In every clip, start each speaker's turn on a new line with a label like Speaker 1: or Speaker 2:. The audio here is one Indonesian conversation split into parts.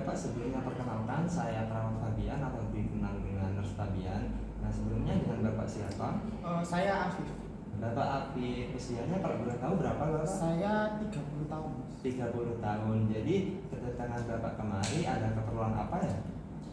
Speaker 1: Bapak, sebelumnya perkenalkan, saya Prawan Fabian atau dikenal dengan Nurse Fabian. Nah, sebelumnya dengan Bapak siapa?
Speaker 2: Saya Afif.
Speaker 1: Bapak Afif, usianya kalau boleh tahu berapa Bapak?
Speaker 2: Saya 30 tahun.
Speaker 1: 30 tahun. Jadi kedatangan Bapak kemari ada keperluan apa ya?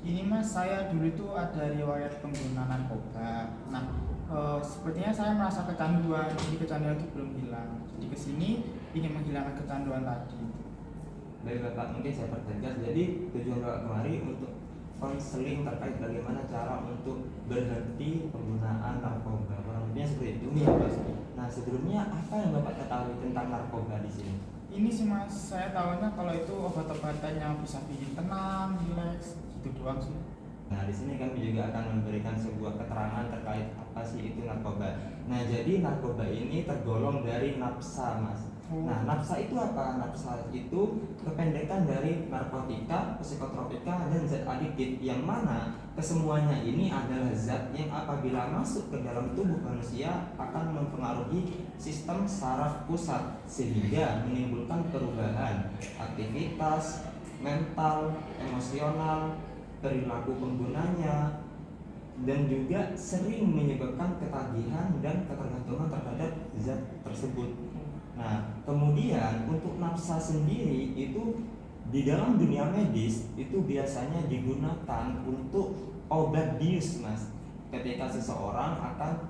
Speaker 2: Ini Mas, saya dulu itu ada riwayat pengguna narkoba. Nah, sepertinya saya merasa kecanduan, jadi kecanduan itu belum hilang. Jadi kesini ingin menghilangkan kecanduan tadi.
Speaker 1: Baik Bapak, mungkin saya pertegas. Jadi tujuan Bapak kemari untuk konseling terkait bagaimana cara untuk berhenti penggunaan narkoba. Kurang lebihnya seperti itu.
Speaker 2: Iya Mas.
Speaker 1: Nah, sebelumnya apa yang Bapak ketahui tentang narkoba di sini?
Speaker 2: Ini sih Mas, saya tahunya kalau itu obat-obatan yang bisa bikin tenang, rileks, gitu doang sih.
Speaker 1: Nah, di sini kami juga akan memberikan sebuah keterangan terkait apa sih itu narkoba. Nah, jadi narkoba ini tergolong dari nafsa, Mas. Nah, nafsa itu apa? Nafsa itu kependekan dari narkotika, psikotropika, dan zat adiktif, yang mana kesemuanya ini adalah zat yang apabila masuk ke dalam tubuh manusia akan mempengaruhi sistem saraf pusat sehingga menimbulkan perubahan aktivitas mental, emosional, perilaku penggunanya, dan juga sering menyebabkan ketagihan dan ketergantungan terhadap zat tersebut. Nah, kemudian untuk nafsa sendiri itu di dalam dunia medis itu biasanya digunakan untuk obat bius, Mas. Ketika seseorang akan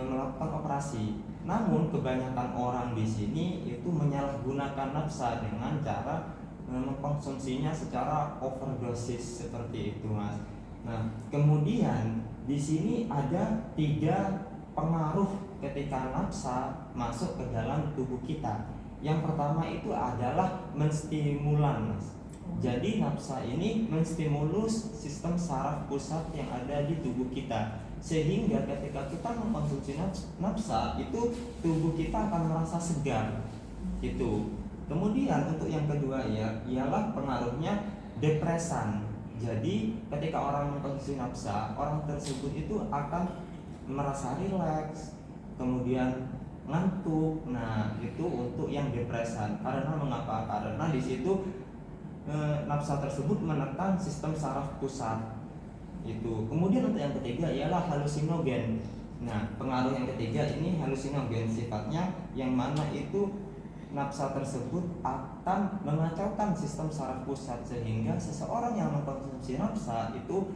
Speaker 1: melakukan operasi. Namun kebanyakan orang di sini itu menyalahgunakan nafsa dengan cara mengkonsumsinya secara overdosis seperti itu, Mas. Nah, kemudian di sini ada 3 pengaruh ketika nafsa masuk ke dalam tubuh kita. Yang pertama itu adalah menstimulan, Mas. Jadi nafsa ini menstimulus sistem saraf pusat yang ada di tubuh kita, sehingga ketika kita mengkonsumsi nafsa itu tubuh kita akan merasa segar gitu. Kemudian untuk yang kedua ialah pengaruhnya depresan. Jadi ketika orang mengkonsumsi nafsa, orang tersebut itu akan merasa rileks, kemudian ngantuk. Nah, itu untuk yang depresan. Karena mengapa? Karena di situ nafsa tersebut menekan sistem saraf pusat itu. Kemudian untuk yang ketiga ialah halusinogen. Nah, pengaruh yang ketiga ini halusinogen sifatnya, yang mana itu nafsa tersebut akan mengacaukan sistem saraf pusat sehingga seseorang yang mengkonsumsi nafsa itu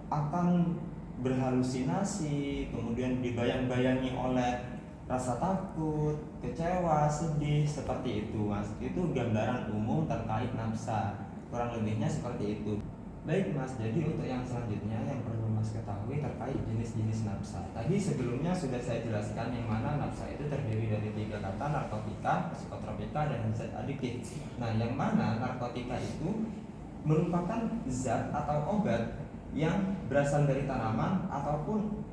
Speaker 1: akan berhalusinasi, kemudian dibayang-bayangi oleh rasa takut, kecewa, sedih, seperti itu, Mas. Itu gambaran umum terkait nafsa. Kurang lebihnya seperti itu. Baik, Mas, jadi untuk yang selanjutnya yang perlu Mas ketahui terkait jenis-jenis nafsa. Tadi sebelumnya sudah saya jelaskan yang mana nafsa itu terdiri dari 3 kata: narkotika, psikotropika, dan zat adiktif. Nah, yang mana narkotika itu merupakan zat atau obat yang berasal dari tanaman ataupun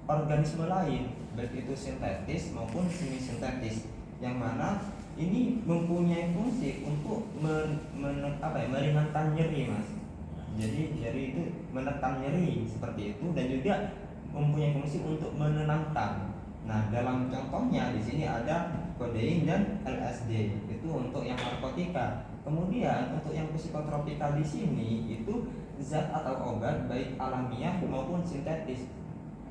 Speaker 1: organisme lain, baik itu sintetis maupun semi sintetis, yang mana ini mempunyai fungsi untuk meringankan nyeri, Mas. Jadi itu menekan nyeri seperti itu, dan juga mempunyai fungsi untuk menenangkan. Nah, dalam contohnya di sini ada kodein dan LSD, itu untuk yang narkotika. Kemudian untuk yang psikotropika di sini itu zat atau obat baik alamiah maupun sintetis.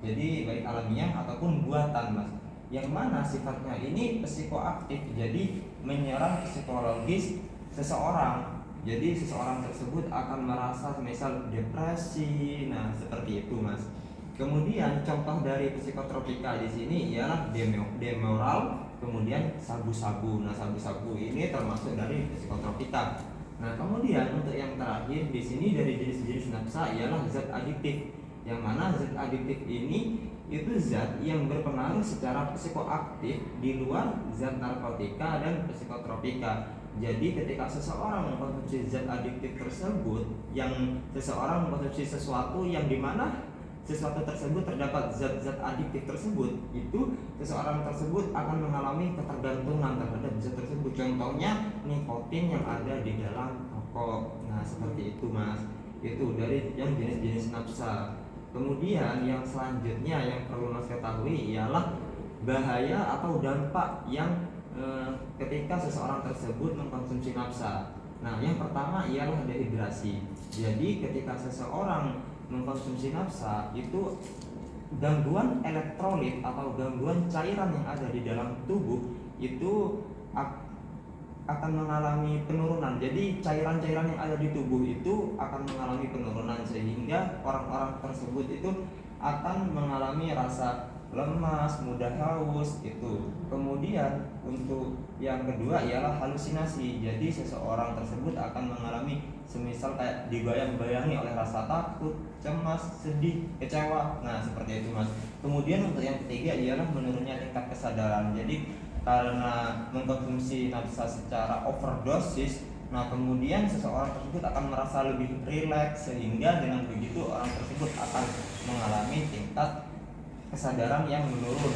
Speaker 1: Jadi baik alamiah ataupun buatan, Mas. Yang mana sifatnya ini psikoaktif, jadi menyerang psikologis seseorang. Jadi seseorang tersebut akan merasa misal depresi, nah seperti itu, Mas. Kemudian contoh dari psikotropika di sini ialah demoral, kemudian sabu-sabu. Nah, sabu-sabu ini termasuk dari psikotropika. Nah, kemudian untuk yang terakhir di sini dari jenis-jenis nafsa ialah zat adiktif, yang mana zat adiktif ini itu zat yang berpengaruh secara psikoaktif di luar zat narkotika dan psikotropika. Jadi ketika seseorang mengkonsumsi zat adiktif tersebut, yang seseorang mengkonsumsi sesuatu yang dimana sesuatu tersebut terdapat zat-zat adiktif tersebut, itu seseorang tersebut akan mengalami ketergantungan terhadap zat tersebut. Contohnya nikotin yang ada di dalam rokok. Nah, seperti itu, Mas. Itu dari yang jenis-jenis nafsa. Kemudian yang selanjutnya yang perlu Mas ketahui ialah bahaya atau dampak yang ketika seseorang tersebut mengkonsumsi nafsa. Nah, yang pertama ialah dehidrasi. Jadi ketika seseorang mengkonsumsi nafsa itu gangguan elektrolit atau gangguan cairan yang ada di dalam tubuh itu akan mengalami penurunan. Jadi cairan-cairan yang ada di tubuh itu akan mengalami penurunan sehingga orang-orang tersebut itu akan mengalami rasa lemas, mudah haus itu. Kemudian untuk yang kedua ialah halusinasi. Jadi seseorang tersebut akan mengalami semisal kayak dibayang-bayangi oleh rasa takut, cemas, sedih, kecewa. Nah, seperti itu, Mas. Kemudian untuk yang ketiga ialah menurunnya tingkat kesadaran. Jadi karena mengkonsumsi nafsa secara overdosis, nah kemudian seseorang tersebut akan merasa lebih rileks sehingga dengan begitu orang tersebut akan mengalami tingkat kesadaran yang menurun.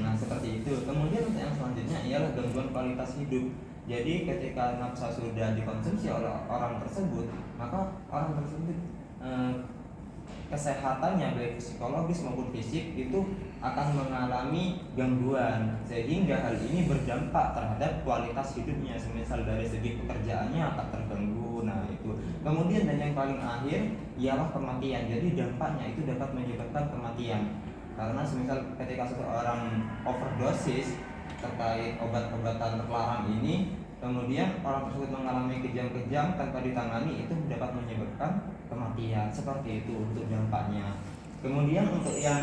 Speaker 1: Nah, seperti itu. Kemudian untuk yang selanjutnya ialah gangguan kualitas hidup. Jadi ketika nafsa sudah dikonsumsi oleh orang tersebut, maka orang tersebut kesehatannya baik psikologis maupun fisik itu akan mengalami gangguan sehingga hal ini berdampak terhadap kualitas hidupnya, semisal dari segi pekerjaannya akan terganggu. Nah, itu. Kemudian dan yang paling akhir ialah kematian. Jadi dampaknya itu dapat menyebabkan kematian. Karena semisal ketika seseorang overdosis terkait obat-obatan terlarang ini, kemudian orang tersebut mengalami kejang-kejang tanpa ditangani, itu dapat menyebabkan kematian. Seperti itu untuk dampaknya. Kemudian untuk yang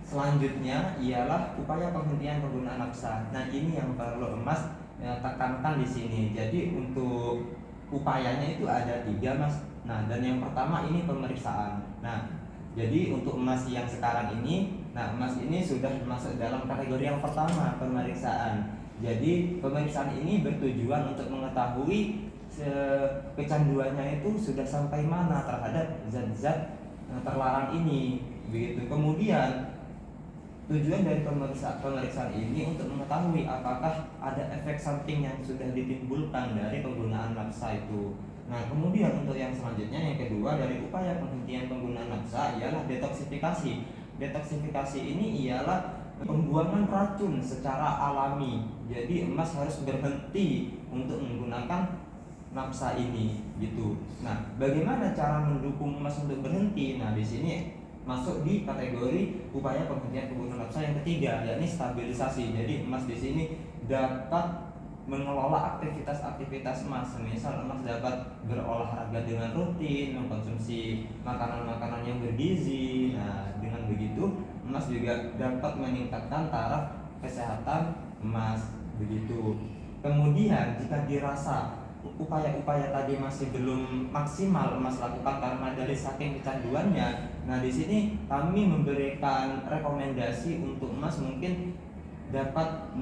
Speaker 1: selanjutnya ialah upaya penghentian penggunaan nafsa. Nah, ini yang perlu Mas tekankan di sini. Jadi untuk upayanya itu ada 3, Mas. Nah, dan yang pertama ini pemeriksaan. Nah, jadi untuk Mas yang sekarang ini, nah Mas ini sudah masuk dalam kategori yang pertama, pemeriksaan. Jadi pemeriksaan ini bertujuan untuk mengetahui kecanduannya itu sudah sampai mana terhadap zat-zat terlarang ini, begitu. Kemudian tujuan dari pemeriksaan ini untuk mengetahui apakah ada efek samping yang sudah ditimbulkan dari penggunaan nafsa itu. Nah, kemudian untuk yang selanjutnya, yang kedua dari upaya penghentian penggunaan nafsa ialah detoksifikasi. Detoksifikasi ini ialah pembuangan racun secara alami. Jadi Mas harus berhenti untuk menggunakan nafsa ini, gitu. Nah, bagaimana cara mendukung Mas untuk berhenti? Nah, di sini masuk di kategori upaya penghentian penggunaan nafsa yang ketiga, yakni stabilisasi. Jadi Mas di sini dapat mengelola aktivitas-aktivitas Mas. Misal Mas dapat berolahraga dengan rutin, mengkonsumsi makanan-makanan yang bergizi. Nah, dengan begitu Mas juga dapat meningkatkan taraf kesehatan Mas, begitu. Kemudian jika dirasa upaya-upaya tadi masih belum maksimal Mas lakukan karena dari saking kecanduannya, nah di sini kami memberikan rekomendasi untuk Mas mungkin dapat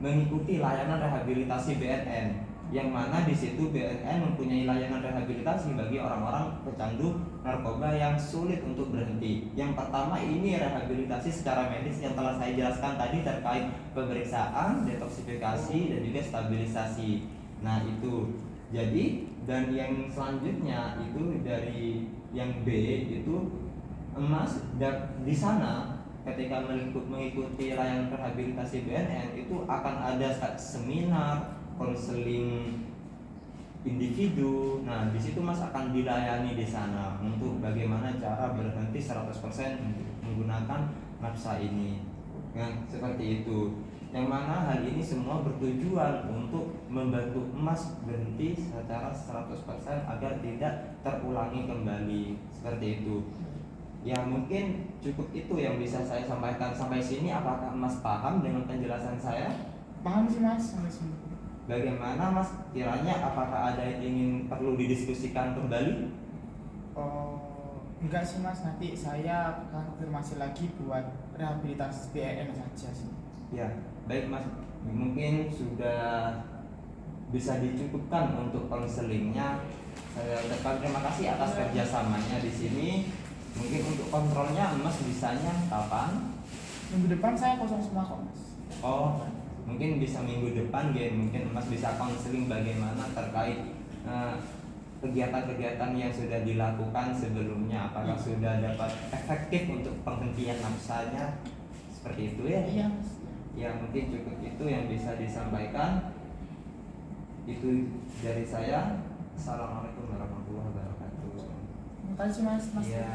Speaker 1: mengikuti layanan rehabilitasi BNN, yang mana di situ BNN mempunyai layanan rehabilitasi bagi orang-orang pecandu narkoba yang sulit untuk berhenti. Yang pertama ini rehabilitasi secara medis yang telah saya jelaskan tadi terkait pemeriksaan, detoksifikasi, dan juga stabilisasi. Nah, itu. Jadi dan yang selanjutnya itu dari yang B itu Mas di sana ketika mengikuti layanan rehabilitasi BNN itu akan ada seminar, konseling individu. Nah, di situ Mas akan dilayani di sana untuk bagaimana cara berhenti 100% menggunakan nafsa ini. Nah, seperti itu. Yang mana hal ini semua bertujuan untuk membantu Mas berhenti secara 100% agar tidak terulangi kembali. Seperti itu. Ya, mungkin cukup itu yang bisa saya sampaikan sampai sini. Apakah Mas paham dengan penjelasan saya?
Speaker 2: Paham sih Mas sampai sini.
Speaker 1: Bagaimana Mas kiranya, apakah ada yang ingin perlu didiskusikan kembali?
Speaker 2: Enggak sih Mas, nanti saya konfirmasi lagi buat rehabilitasi BNN saja sih.
Speaker 1: Ya, baik Mas. Mungkin sudah bisa dicukupkan untuk konselingnya. Saya ucapkan terima kasih atas kerjasamanya di sini. Mungkin untuk kontrolnya Mas bisanya kapan?
Speaker 2: Minggu depan saya kosong semua kok Mas.
Speaker 1: Oh, mungkin bisa minggu depan ya. Mungkin Mas bisa konseling bagaimana terkait kegiatan-kegiatan yang sudah dilakukan sebelumnya. Apakah sudah dapat efektif untuk penghentian nafsanya? Seperti itu ya?
Speaker 2: Iya Mas.
Speaker 1: Ya, mungkin cukup itu yang bisa disampaikan. Itu dari saya. Assalamualaikum warahmatullahi wabarakatuh.
Speaker 2: Terima kasih mas.
Speaker 1: Iya.